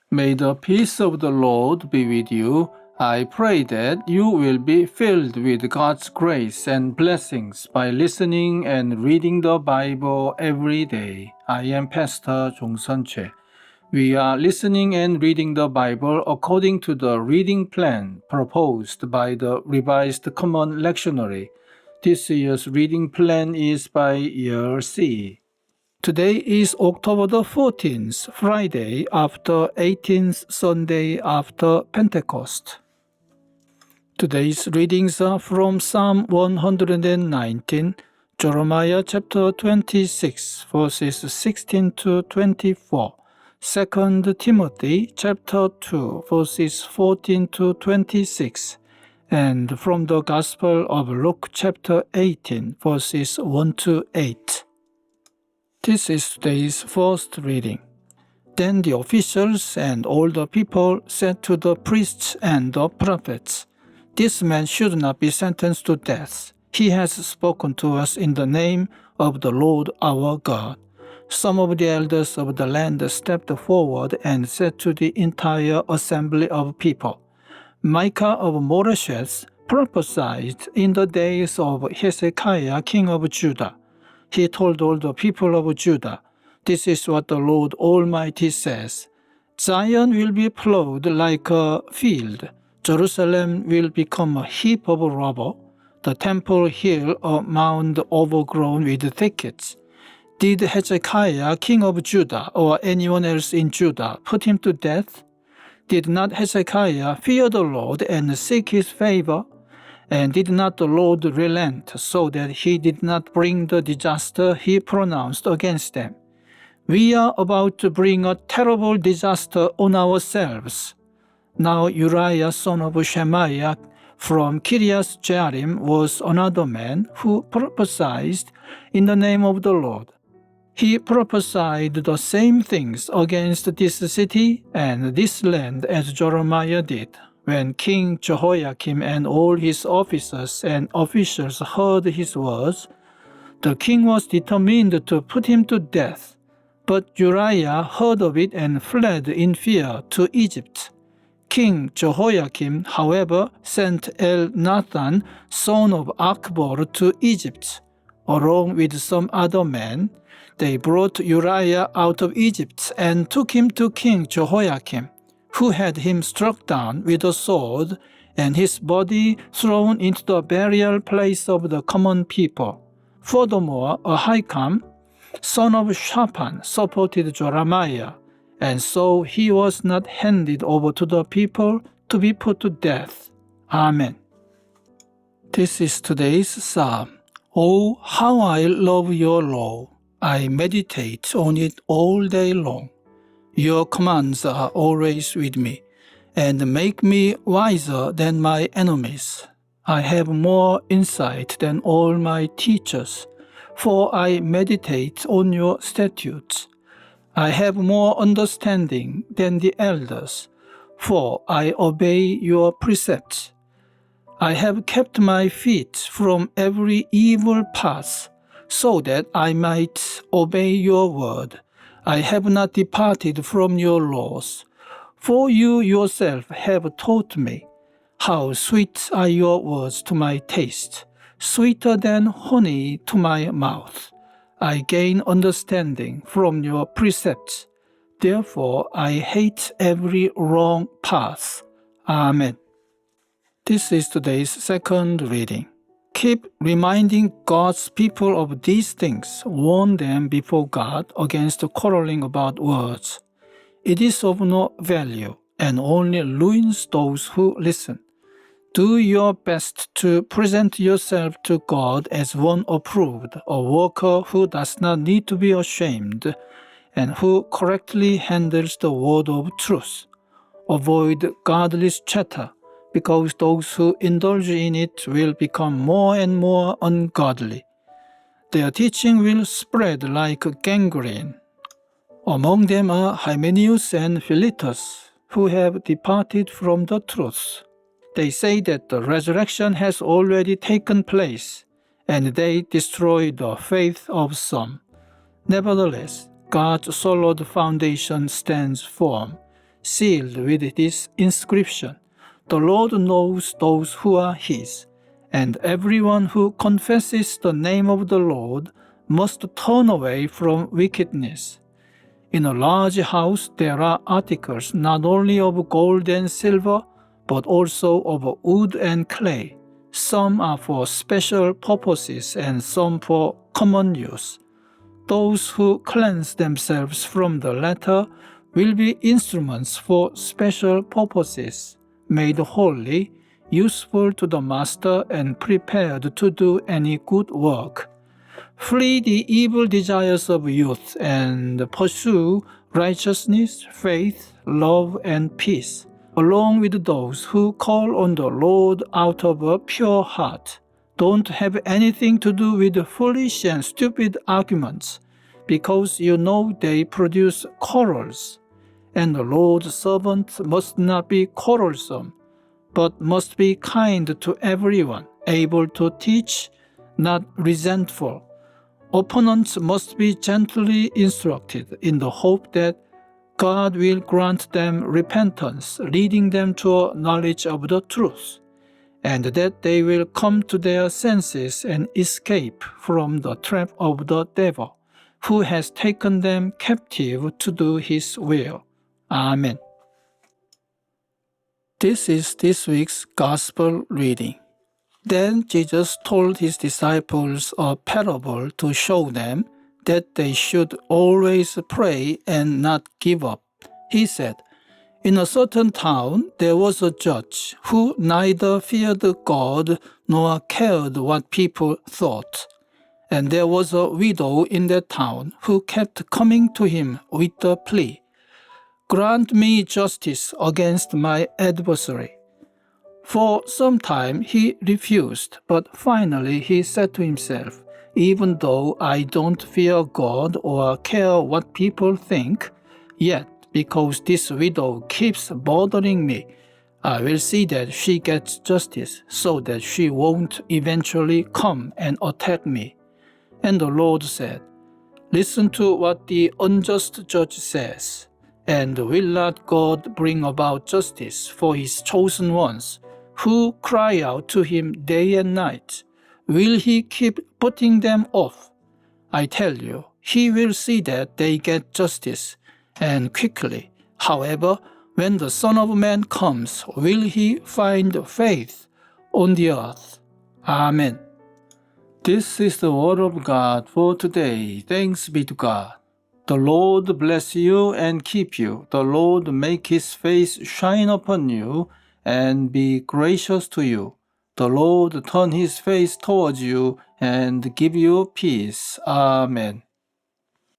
May the peace of the Lord be with you. I pray that you will be filled with God's grace and blessings by listening and reading the Bible every day. I am Pastor 종선채. We are listening and reading the Bible according to the reading plan proposed by the Revised Common Lectionary. This year's reading plan is by year C. Today is October the 14th, Friday after 18th Sunday after Pentecost. Today's readings are from Psalm 119, Jeremiah chapter 26, verses 16 to 24, 2 Timothy chapter 2, verses 14 to 26, and from the Gospel of Luke chapter 18, verses 1 to 8. This is today's first reading. Then the officials and all the people said to the priests and the prophets, "This man should not be sentenced to death. He has spoken to us in the name of the Lord our God." Some of the elders of the land stepped forward and said to the entire assembly of people, "Micah of Moresheth prophesied in the days of Hezekiah king of Judah. He told all the people of Judah, 'This is what the Lord Almighty says. Zion will be plowed like a field. Jerusalem will become a heap of rubble, the temple hill a mound overgrown with thickets.' Did Hezekiah, king of Judah, or anyone else in Judah put him to death? Did not Hezekiah fear the Lord and seek his favor? And did not the Lord relent so that he did not bring the disaster he pronounced against them? We are about to bring a terrible disaster on ourselves." Now Uriah son of Shemaiah from Kiriath Jearim was another man who prophesied in the name of the Lord. He prophesied the same things against this city and this land as Jeremiah did. When King Jehoiakim and all his officers and officials heard his words, the king was determined to put him to death. But Uriah heard of it and fled in fear to Egypt. King Jehoiakim, however, sent Elnathan, son of Akbor, to Egypt, along with some other men. They brought Uriah out of Egypt and took him to King Jehoiakim, who had him struck down with a sword and his body thrown into the burial place of the common people. Furthermore, Ahikam, son of Shaphan, supported Jeremiah, and so he was not handed over to the people to be put to death. Amen. This is today's psalm. Oh, how I love your law! I meditate on it all day long. Your commands are always with me, and make me wiser than my enemies. I have more insight than all my teachers, for I meditate on your statutes. I have more understanding than the elders, for I obey your precepts. I have kept my feet from every evil path, so that I might obey your word. I have not departed from your laws, for you yourself have taught me. How sweet are your words to my taste, sweeter than honey to my mouth. I gain understanding from your precepts. Therefore I hate every wrong path. Amen. This is today's second reading. Keep reminding God's people of these things. Warn them before God against quarreling about words. It is of no value and only ruins those who listen. Do your best to present yourself to God as one approved, a worker who does not need to be ashamed, and who correctly handles the word of truth. Avoid godless chatter, because those who indulge in it will become more and more ungodly. Their teaching will spread like gangrene. Among them are Hymenaeus and Philetus, who have departed from the truth. They say that the resurrection has already taken place, and they destroy the faith of some. Nevertheless, God's solid foundation stands firm. sealed with this inscription: "The Lord knows those who are His, and everyone who confesses the name of the Lord must turn away from wickedness." In a large house there are articles not only of gold and silver, but also of wood and clay. Some are for special purposes and some for common use. Those who cleanse themselves from the latter will be instruments for special purposes, made holy, useful to the master, and prepared to do any good work. Flee the evil desires of youth and pursue righteousness, faith, love, and peace, along with those who call on the Lord out of a pure heart. Don't have anything to do with foolish and stupid arguments, because you know they produce quarrels. And the Lord's servant must not be quarrelsome, but must be kind to everyone, able to teach, not resentful. Opponents must be gently instructed in the hope that God will grant them repentance, leading them to a knowledge of the truth, and that they will come to their senses and escape from the trap of the devil, who has taken them captive to do his will. Amen. This is this week's Gospel reading. Then Jesus told his disciples a parable to show them that they should always pray and not give up. He said, "In a certain town there was a judge who neither feared God nor cared what people thought. And there was a widow in that town who kept coming to him with the plea, 'Grant me justice against my adversary.' For some time he refused, but finally he said to himself, 'Even though I don't fear God or care what people think, yet because this widow keeps bothering me, I will see that she gets justice so that she won't eventually come and attack me.' And the Lord said, 'Listen to what the unjust judge says. And will not God bring about justice for his chosen ones, who cry out to him day and night? Will he keep putting them off? I tell you, he will see that they get justice, and quickly. However, when the Son of Man comes, will he find faith on the earth?' Amen." This is the word of God for today. Thanks be to God. The Lord bless you and keep you. The Lord make his face shine upon you and be gracious to you. The Lord turn his face towards you and give you peace. Amen.